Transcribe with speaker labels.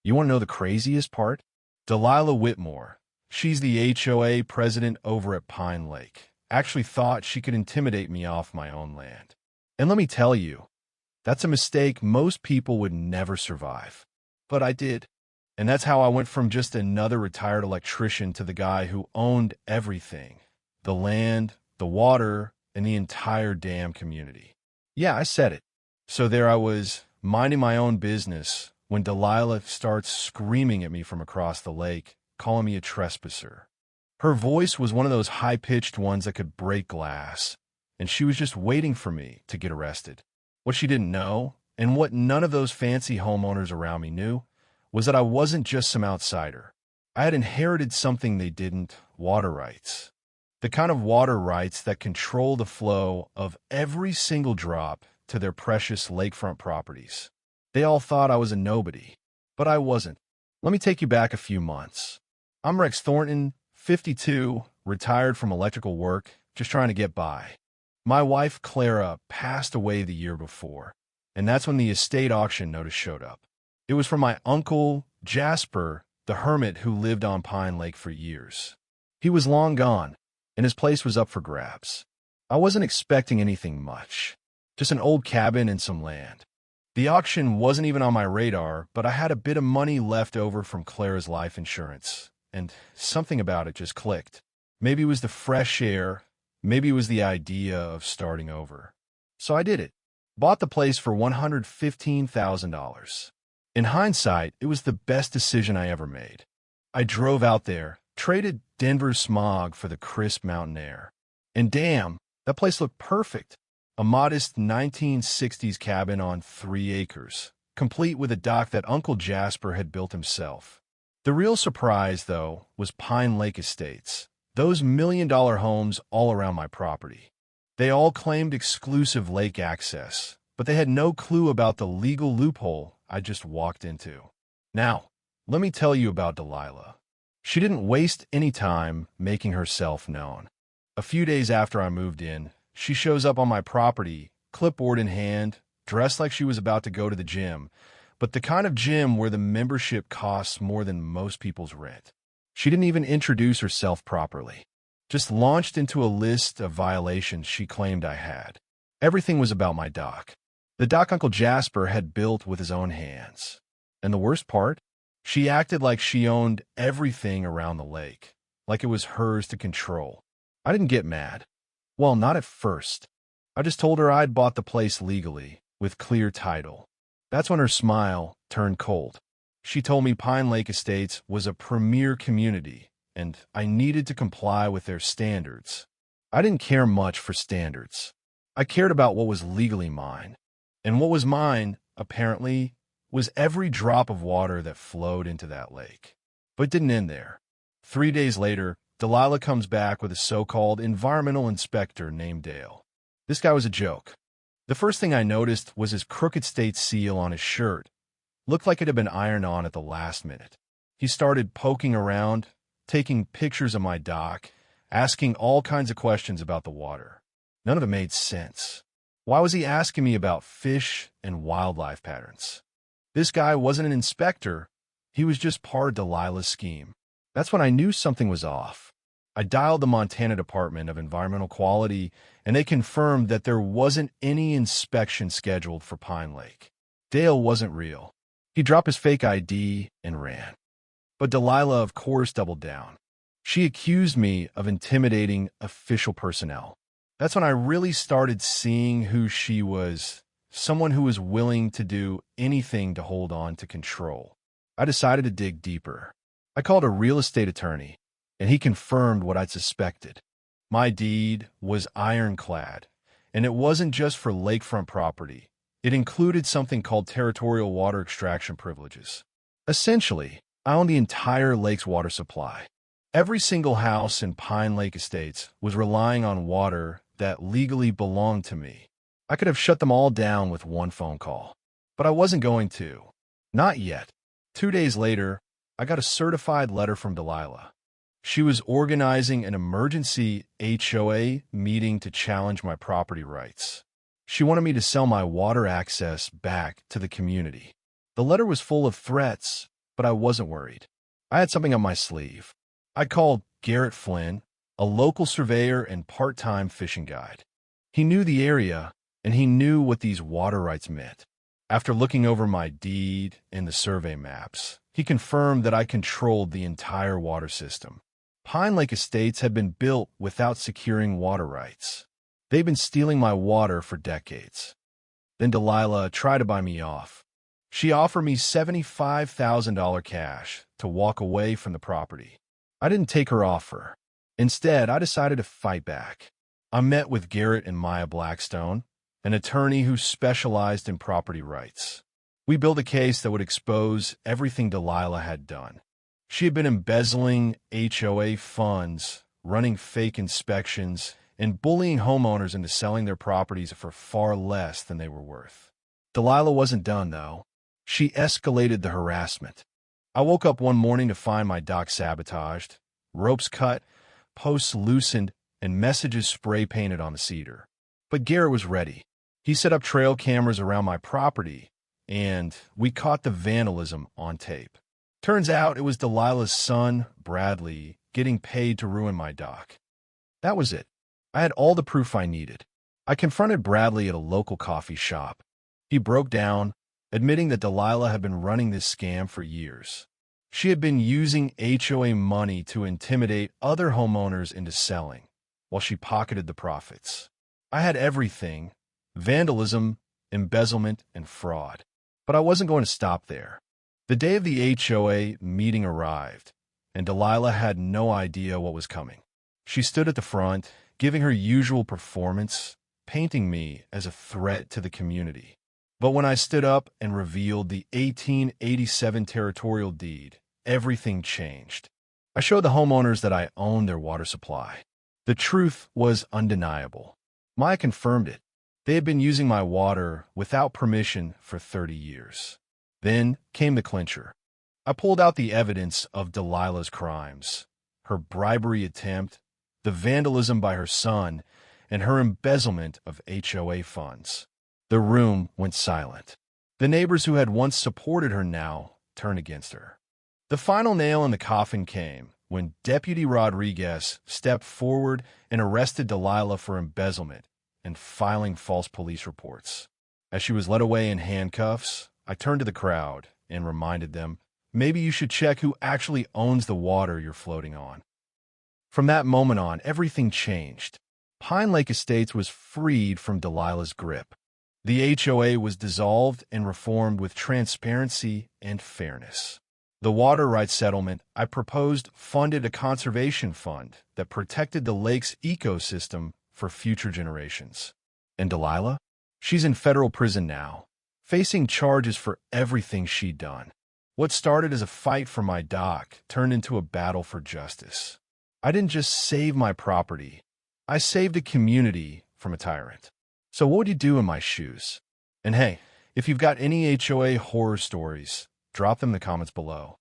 Speaker 1: You want to know the craziest part? Delilah Whitmore, she's the HOA president over at Pine Lake, actually thought she could intimidate me off my own land. And let me tell you, that's a mistake most people would never survive. But I did. And that's how I went from just another retired electrician to the guy who owned everything. The land, the water, and the entire damn community. Yeah, I said it. So there I was, minding my own business, when Delilah starts screaming at me from across the lake, calling me a trespasser. Her voice was one of those high-pitched ones that could break glass, and she was just waiting for me to get arrested. What she didn't know, and what none of those fancy homeowners around me knew, was that I wasn't just some outsider. I had inherited something they didn't: water rights. The kind of water rights that control the flow of every single drop to their precious lakefront properties. They all thought I was a nobody, but I wasn't. Let me take you back a few months. I'm Rex Thornton, 52, retired from electrical work, just trying to get by. My wife, Clara, passed away the year before, and that's when the estate auction notice showed up. It was from my uncle, Jasper, the hermit who lived on Pine Lake for years. He was long gone, and his place was up for grabs. I wasn't expecting anything much, just an old cabin and some land. The auction wasn't even on my radar, but I had a bit of money left over from Clara's life insurance, and something about it just clicked. Maybe it was the fresh air, maybe it was the idea of starting over. So I did it. Bought the place for $115,000. In hindsight, it was the best decision I ever made. I drove out there, traded Denver's smog for the crisp mountain air. And damn, that place looked perfect. A modest 1960s cabin on 3 acres, complete with a dock that Uncle Jasper had built himself. The real surprise, though, was Pine Lake Estates, those million-dollar homes all around my property. They all claimed exclusive lake access, but they had no clue about the legal loophole I just walked into. Now, let me tell you about Delilah. She didn't waste any time making herself known. A few days after I moved in, she shows up on my property, clipboard in hand, dressed like she was about to go to the gym, but the kind of gym where the membership costs more than most people's rent. She didn't even introduce herself properly. Just launched into a list of violations she claimed I had. Everything was about my dock. The dock Uncle Jasper had built with his own hands. And the worst part? She acted like she owned everything around the lake, like it was hers to control. I didn't get mad. Well, not at first. I just told her I'd bought the place legally, with clear title. That's when her smile turned cold. She told me Pine Lake Estates was a premier community, and I needed to comply with their standards. I didn't care much for standards. I cared about what was legally mine. And what was mine, apparently, was every drop of water that flowed into that lake. But it didn't end there. 3 days later, Delilah comes back with a so-called environmental inspector named Dale. This guy was a joke. The first thing I noticed was his crooked state seal on his shirt. Looked like it had been ironed on at the last minute. He started poking around, taking pictures of my dock, asking all kinds of questions about the water. None of it made sense. Why was he asking me about fish and wildlife patterns? This guy wasn't an inspector. He was just part of Delilah's scheme. That's when I knew something was off. I dialed the Montana Department of Environmental Quality, and they confirmed that there wasn't any inspection scheduled for Pine Lake. Dale wasn't real. He dropped his fake ID and ran. But Delilah, of course, doubled down. She accused me of intimidating official personnel. That's when I really started seeing who she was, someone who was willing to do anything to hold on to control. I decided to dig deeper. I called a real estate attorney, and he confirmed what I'd suspected. My deed was ironclad, and it wasn't just for lakefront property. It included something called territorial water extraction privileges. Essentially, I owned the entire lake's water supply. Every single house in Pine Lake Estates was relying on water that legally belonged to me. I could have shut them all down with one phone call, but I wasn't going to. Not yet. 2 days later, I got a certified letter from Delilah. She was organizing an emergency HOA meeting to challenge my property rights. She wanted me to sell my water access back to the community. The letter was full of threats, but I wasn't worried. I had something up my sleeve. I called Garrett Flynn, a local surveyor and part-time fishing guide. He knew the area, and he knew what these water rights meant. After looking over my deed and the survey maps, he confirmed that I controlled the entire water system. Pine Lake Estates had been built without securing water rights. They'd been stealing my water for decades. Then Delilah tried to buy me off. She offered me $75,000 cash to walk away from the property. I didn't take her offer. Instead, I decided to fight back. I met with Garrett and Maya Blackstone, an attorney who specialized in property rights. We built a case that would expose everything Delilah had done. She had been embezzling HOA funds, running fake inspections, and bullying homeowners into selling their properties for far less than they were worth. Delilah wasn't done, though. She escalated the harassment. I woke up one morning to find my dock sabotaged, ropes cut, posts loosened, and messages spray-painted on the cedar. But Garrett was ready. He set up trail cameras around my property, and we caught the vandalism on tape. Turns out it was Delilah's son, Bradley, getting paid to ruin my dock. That was it. I had all the proof I needed. I confronted Bradley at a local coffee shop. He broke down, admitting that Delilah had been running this scam for years. She had been using HOA money to intimidate other homeowners into selling, while she pocketed the profits. I had everything: vandalism, embezzlement, and fraud. But I wasn't going to stop there. The day of the HOA meeting arrived, and Delilah had no idea what was coming. She stood at the front, giving her usual performance, painting me as a threat to the community. But when I stood up and revealed the 1887 territorial deed, everything changed. I showed the homeowners that I owned their water supply. The truth was undeniable. Maya confirmed it. They had been using my water without permission for 30 years. Then came the clincher. I pulled out the evidence of Delilah's crimes, her bribery attempt, the vandalism by her son, and her embezzlement of HOA funds. The room went silent. The neighbors who had once supported her now turned against her. The final nail in the coffin came when Deputy Rodriguez stepped forward and arrested Delilah for embezzlement and filing false police reports. As she was led away in handcuffs, I turned to the crowd and reminded them, maybe you should check who actually owns the water you're floating on. From that moment on, everything changed. Pine Lake Estates was freed from Delilah's grip. The HOA was dissolved and reformed with transparency and fairness. The water rights settlement I proposed funded a conservation fund that protected the lake's ecosystem for future generations. And Delilah? She's in federal prison now, facing charges for everything she'd done. What started as a fight for my dock turned into a battle for justice. I didn't just save my property, I saved a community from a tyrant. So what would you do in my shoes? And hey, if you've got any HOA horror stories, drop them in the comments below.